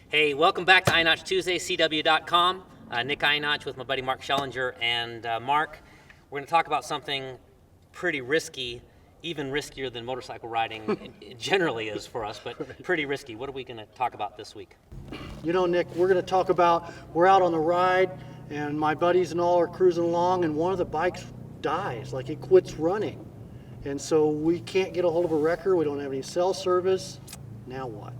Hey, welcome back to Ienatsch Tuesday, CW.com. Nick Ienatsch with my buddy Mark Schellinger. And Mark, we're going to talk about something pretty risky, even riskier than motorcycle riding it generally is for us, but pretty risky. What are we going to talk about this week? You know, Nick, we're going to talk about, we're out on the ride, and my buddies and all are cruising along, and one of the bikes dies, like it quits running. And so we can't get a hold of a wrecker, we don't have any cell service. Now what?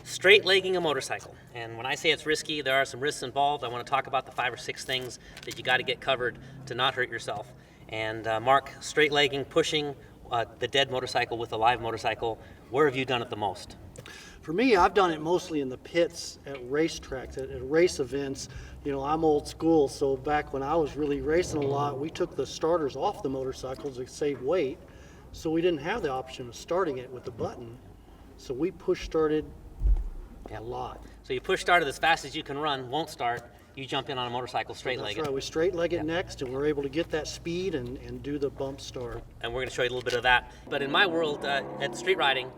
Straight legging a motorcycle. And when I say it's risky, there are some risks involved. I want to talk about the 5 or 6 things that you got to get covered to not hurt yourself. And Mark, straight legging, pushing the dead motorcycle with a live motorcycle, where have you done it the most? For me, I've done it mostly in the pits at racetracks, at race events. You know, I'm old school, so back when I was really racing a lot, we took the starters off the motorcycles to save weight. So we didn't have the option of starting it with the button. So we push started a lot. So you push start it as fast as you can run, won't start, you jump in on a motorcycle straight-legged. That's right, we straight-leg it next, and we're able to get that speed and do the bump start. And we're going to show you a little bit of that. But in my world, at street riding,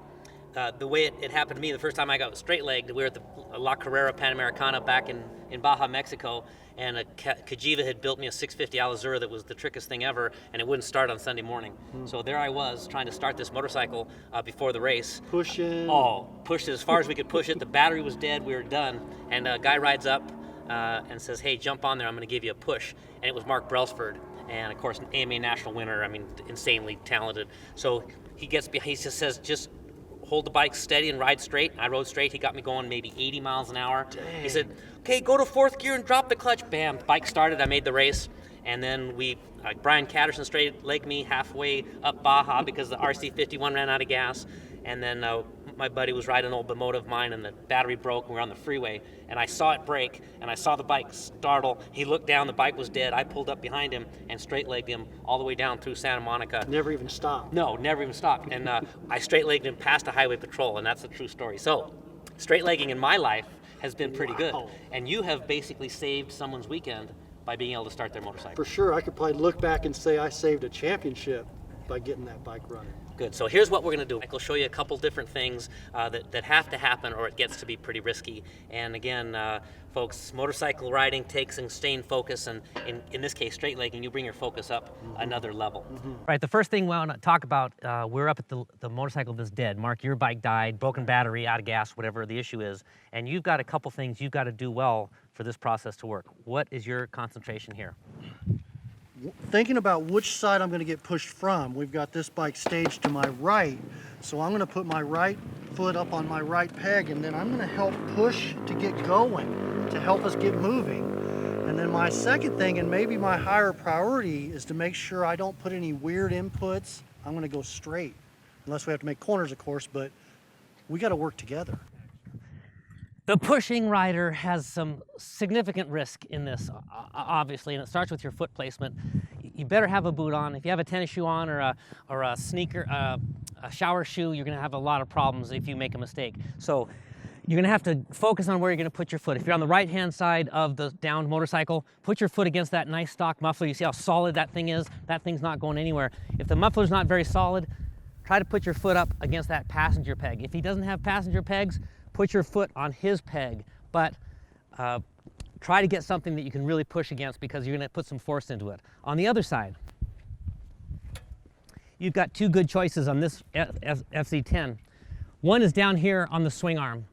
the way it happened to me the first time I got straight-legged, we were at the La Carrera Panamericana back in Baja, Mexico, and a Cagiva had built me a 650 Alizura that was the trickiest thing ever, and it wouldn't start on Sunday morning. So there I was trying to start this motorcycle before the race. Pushing. Oh, pushed it as far as we could push it. The battery was dead, we were done, and a guy rides up and says, hey, jump on there, I'm going to give you a push. And it was Mark Brelsford, and of course, an AMA national winner, I mean, insanely talented. So he gets behind, he just says, just hold the bike steady and ride straight. I rode straight. He got me going maybe 80 miles an hour. Dang. He said, okay, go to 4th gear and drop the clutch. Bam, bike started. I made the race. And then Brian Catterson straight legged me halfway up Baja because the RC51 ran out of gas. And then my buddy was riding an old Bimoda of mine, and the battery broke, and we were on the freeway. And I saw it break, and I saw the bike startle. He looked down, the bike was dead. I pulled up behind him and straight-legged him all the way down through Santa Monica. Never even stopped. No, never even stopped. And I straight-legged him past a highway patrol, and that's a true story. So, straight-legging in my life has been pretty good. And you have basically saved someone's weekend by being able to start their motorcycle. For sure, I could probably look back and say I saved a championship by getting that bike running. Good. So here's what we're going to do. I'll show you a couple different things that have to happen, or it gets to be pretty risky. And again, folks, motorcycle riding takes and staying focused, and in this case, straight legging, you bring your focus up another level. Right. The first thing we want to talk about, we're up at the motorcycle that's dead. Mark, your bike died, broken battery, out of gas, whatever the issue is, and you've got a couple things you've got to do well for this process to work. What is your concentration here? Thinking about which side I'm going to get pushed from, we've got this bike staged to my right, so I'm going to put my right foot up on my right peg, and then I'm going to help push to get going, to help us get moving. And then my second thing, and maybe my higher priority, is to make sure I don't put any weird inputs. I'm going to go straight, unless we have to make corners, of course, but we got to work together. The pushing rider has some significant risk in this, obviously, and it starts with your foot placement. You better have a boot on. If you have a tennis shoe on or a sneaker, a shower shoe, you're going to have a lot of problems if you make a mistake. So you're going to have to focus on where you're going to put your foot. If you're on the right-hand side of the downed motorcycle, put your foot against that nice stock muffler. You see how solid that thing is? That thing's not going anywhere. If the muffler's not very solid, try to put your foot up against that passenger peg. If he doesn't have passenger pegs, put your foot on his peg, but try to get something that you can really push against because you're going to put some force into it. On the other side, you've got 2 good choices on this FC10. One is down here on the swing arm.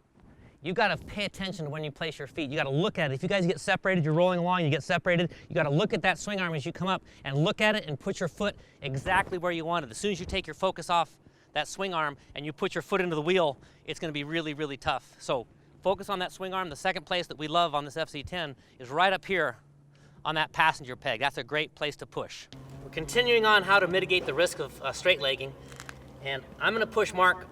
You've got to pay attention to when you place your feet. You got to look at it. If you guys get separated, you're rolling along, you get separated, you got to look at that swing arm as you come up and look at it and put your foot exactly where you want it. As soon as you take your focus off that swing arm and you put your foot into the wheel, it's going to be really, really tough. So focus on that swing arm. The second place that we love on this FC10 is right up here on that passenger peg. That's a great place to push. We're continuing on how to mitigate the risk of straight legging, and I'm going to push Mark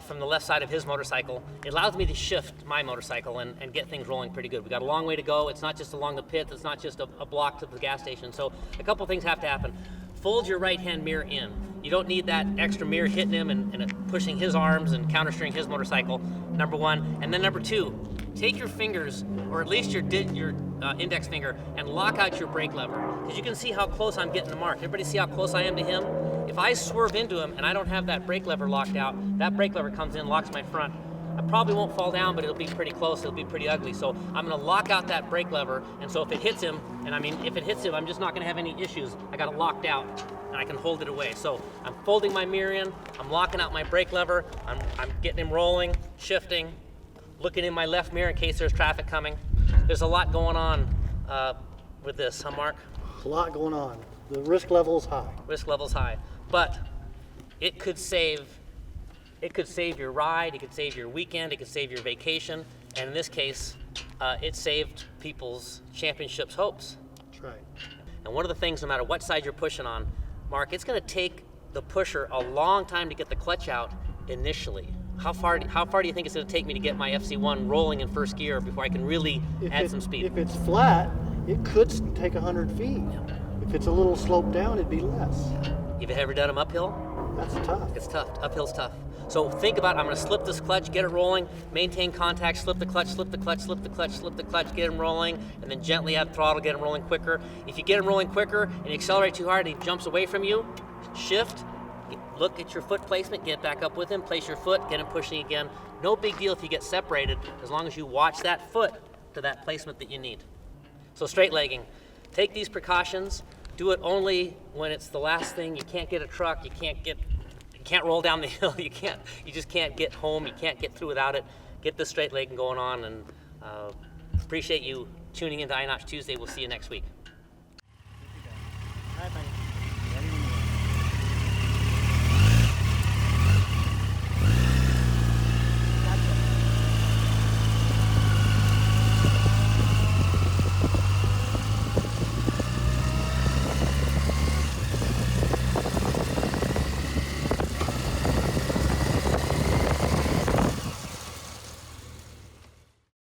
from the left side of his motorcycle. It allows me to shift my motorcycle and get things rolling pretty good. We got a long way to go. It's not just along the pit. It's not just a block to the gas station. So a couple things have to happen. Fold your right-hand mirror in. You don't need that extra mirror hitting him and pushing his arms and countersteering his motorcycle, number one. And then number 2, take your fingers, or at least your index finger, and lock out your brake lever. Because you can see how close I'm getting to Mark. Everybody see how close I am to him? If I swerve into him and I don't have that brake lever locked out, that brake lever comes in, locks my front. I probably won't fall down, but it'll be pretty close. It'll be pretty ugly. So I'm gonna lock out that brake lever, and so if it hits him, and I mean, if it hits him, I'm just not gonna have any issues. I got it locked out, and I can hold it away. So I'm folding my mirror in, I'm locking out my brake lever, I'm getting him rolling, shifting, looking in my left mirror in case there's traffic coming. There's a lot going on with this, huh, Mark? A lot going on. The risk level is high. Risk level's high, but it could save your ride, it could save your weekend, it could save your vacation, and in this case, it saved people's championships hopes. That's right. And one of the things, no matter what side you're pushing on, Mark, it's going to take the pusher a long time to get the clutch out initially. How far do you think it's going to take me to get my FC1 rolling in first gear before I can really add some speed? If it's flat, it could take 100 feet. If it's a little sloped down, it'd be less. Have you ever done them uphill? That's tough. It's tough. Uphill's tough. So think about, I'm going to slip this clutch, get it rolling, maintain contact, slip the clutch, slip the clutch, slip the clutch, slip the clutch, get him rolling, and then gently add throttle, get him rolling quicker. If you get him rolling quicker and you accelerate too hard and he jumps away from you, shift, look at your foot placement, get back up with him, place your foot, get him pushing again. No big deal if you get separated, as long as you watch that foot to that placement that you need. So straight legging, take these precautions, do it only when it's the last thing. You can't get a truck, you can't roll down the hill, you just can't get home, you can't get through without it. Get the straight legging going on, and appreciate you tuning into Ienatsch Tuesday. We'll see you next week.